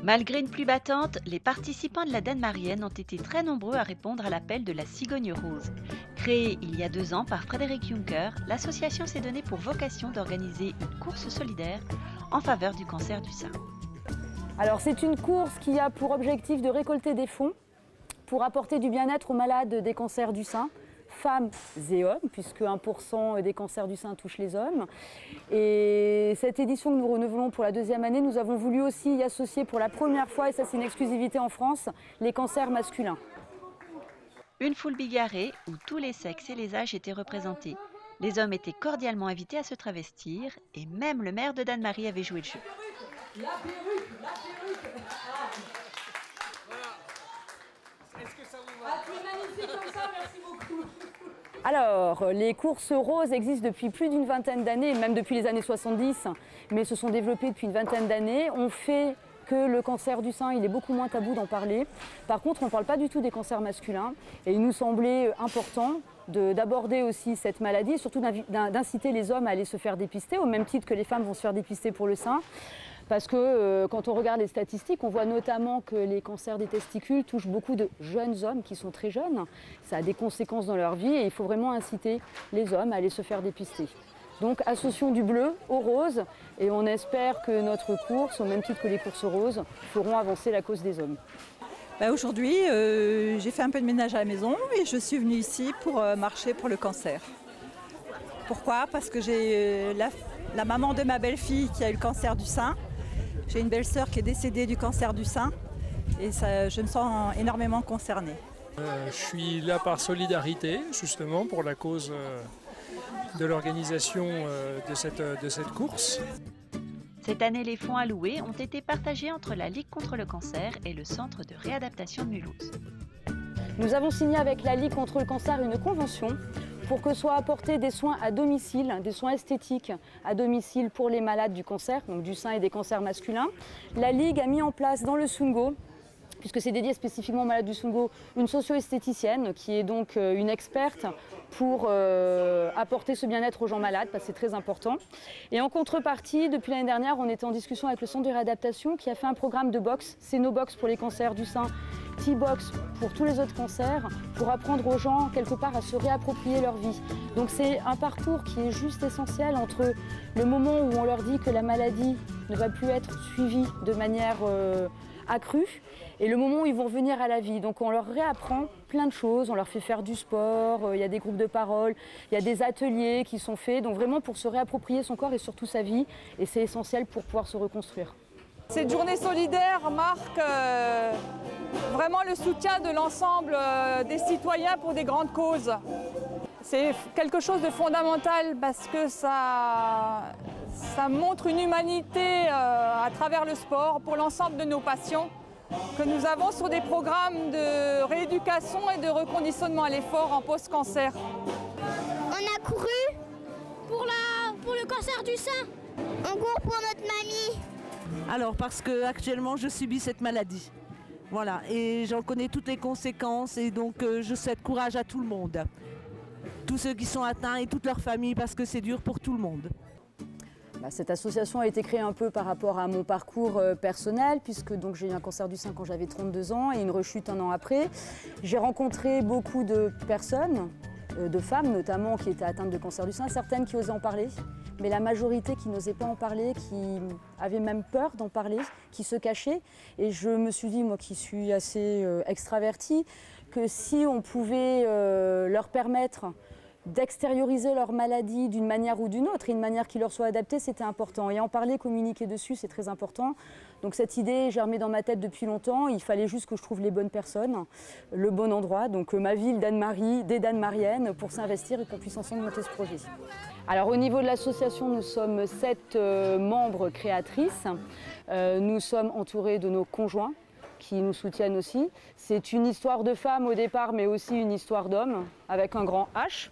Malgré une pluie battante, les participants de la Dannemarienne ont été très nombreux à répondre à l'appel de la Cigogne Rose. Créée il y a 2 ans par Frédéric Juncker, l'association s'est donnée pour vocation d'organiser une course solidaire en faveur du cancer du sein. Alors c'est une course qui a pour objectif de récolter des fonds pour apporter du bien-être aux malades des cancers du sein, femmes et hommes, puisque 1% des cancers du sein touchent les hommes. Et cette édition que nous renouvelons pour la 2e année, nous avons voulu aussi y associer pour la première fois, et ça c'est une exclusivité en France, les cancers masculins. Une foule bigarrée où tous les sexes et les âges étaient représentés. Les hommes étaient cordialement invités à se travestir et même le maire de Dannemarie avait joué le jeu. La perruque, la perruque. Voilà. Est-ce que ça vous va? Ah, c'est magnifique comme ça, merci beaucoup. Alors, les courses roses existent depuis plus d'une vingtaine d'années, même depuis les années 70, mais se sont développées depuis une vingtaine d'années. On fait que le cancer du sein, il est beaucoup moins tabou d'en parler. Par contre, on ne parle pas du tout des cancers masculins. Et il nous semblait important d'aborder aussi cette maladie, et surtout d'inciter les hommes à aller se faire dépister, au même titre que les femmes vont se faire dépister pour le sein. Parce que quand on regarde les statistiques, on voit notamment que les cancers des testicules touchent beaucoup de jeunes hommes qui sont très jeunes. Ça a des conséquences dans leur vie et il faut vraiment inciter les hommes à aller se faire dépister. Donc associons du bleu au rose et on espère que notre course, au même titre que les courses roses, feront avancer la cause des hommes. Aujourd'hui, j'ai fait un peu de ménage à la maison et je suis venue ici pour marcher pour le cancer. Pourquoi? Parce que j'ai la maman de ma belle-fille qui a eu le cancer du sein. J'ai une belle-sœur qui est décédée du cancer du sein et ça, je me sens énormément concernée. Je suis là par solidarité, justement, pour la cause de l'organisation de cette course. Cette année, les fonds alloués ont été partagés entre la Ligue contre le cancer et le Centre de réadaptation de Mulhouse. Nous avons signé avec la Ligue contre le cancer une convention pour que soient apportés des soins à domicile, des soins esthétiques à domicile pour les malades du cancer, donc du sein et des cancers masculins. La Ligue a mis en place dans le Sungo, puisque c'est dédié spécifiquement aux malades du Sungo, une socio-esthéticienne qui est donc une experte pour apporter ce bien-être aux gens malades, parce que c'est très important. Et en contrepartie, depuis l'année dernière, on était en discussion avec le Centre de réadaptation qui a fait un programme de boxe, Cénobox pour les cancers du sein, T-Box pour tous les autres cancers, pour apprendre aux gens quelque part à se réapproprier leur vie. Donc c'est un parcours qui est juste essentiel entre le moment où on leur dit que la maladie ne va plus être suivie de manière accrue et le moment où ils vont revenir à la vie. Donc on leur réapprend plein de choses, on leur fait faire du sport, il y a des groupes de parole, il y a des ateliers qui sont faits, donc vraiment pour se réapproprier son corps et surtout sa vie, et c'est essentiel pour pouvoir se reconstruire. Cette journée solidaire marque vraiment le soutien de l'ensemble des citoyens pour des grandes causes. C'est quelque chose de fondamental parce que ça montre une humanité à travers le sport pour l'ensemble de nos patients que nous avons sur des programmes de rééducation et de reconditionnement à l'effort en post-cancer. On a couru pour le cancer du sein. On court pour notre mamie. Alors parce que actuellement je subis cette maladie. Voilà, et j'en connais toutes les conséquences et donc je souhaite courage à tout le monde. Tous ceux qui sont atteints et toute leur famille parce que c'est dur pour tout le monde. Cette association a été créée un peu par rapport à mon parcours personnel, puisque j'ai eu un cancer du sein quand j'avais 32 ans et une rechute 1 an après. J'ai rencontré beaucoup de personnes, de femmes notamment, qui étaient atteintes de cancer du sein, certaines qui osaient en parler, mais la majorité qui n'osait pas en parler, qui avait même peur d'en parler, qui se cachait. Et je me suis dit, moi qui suis assez extravertie, que si on pouvait leur permettre d'extérioriser leur maladie d'une manière ou d'une autre, et une manière qui leur soit adaptée, c'était important. Et en parler, communiquer dessus, c'est très important. Donc cette idée, j'ai remis dans ma tête depuis longtemps. Il fallait juste que je trouve les bonnes personnes, le bon endroit, donc ma ville, Dannemarie, des Dannemariennes, pour s'investir et qu'on puisse ensemble monter ce projet. Alors au niveau de l'association, nous sommes 7 membres créatrices. Nous sommes entourés de nos conjoints, qui nous soutiennent aussi. C'est une histoire de femmes au départ, mais aussi une histoire d'hommes, avec un grand H.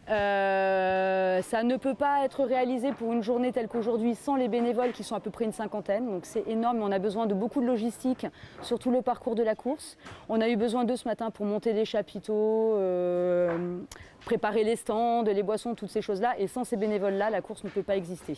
Ça ne peut pas être réalisé pour une journée telle qu'aujourd'hui sans les bénévoles qui sont à peu près une 50aine. Donc c'est énorme, on a besoin de beaucoup de logistique sur tout le parcours de la course. On a eu besoin d'eux ce matin pour monter les chapiteaux, préparer les stands, les boissons, toutes ces choses-là. Et sans ces bénévoles-là, la course ne peut pas exister.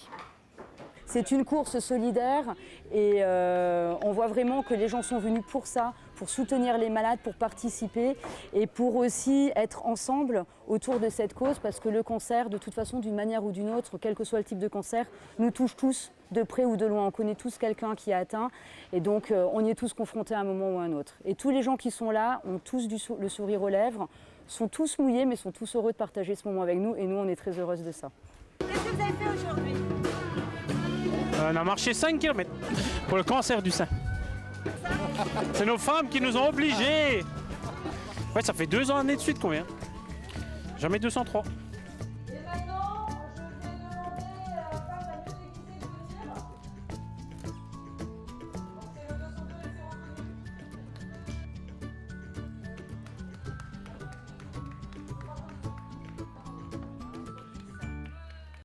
C'est une course solidaire et on voit vraiment que les gens sont venus pour ça, pour soutenir les malades, pour participer et pour aussi être ensemble autour de cette cause parce que le cancer, de toute façon, d'une manière ou d'une autre, quel que soit le type de cancer, nous touche tous de près ou de loin. On connaît tous quelqu'un qui est atteint et donc on y est tous confrontés à un moment ou à un autre. Et tous les gens qui sont là ont tous le sourire aux lèvres, sont tous mouillés mais sont tous heureux de partager ce moment avec nous et nous on est très heureuses de ça. Qu'est-ce que vous avez fait aujourd'hui? On a marché 5 km pour le cancer du sein. C'est nos femmes qui nous ont obligés. Ouais, ça fait 2 ans de suite combien? Jamais 203.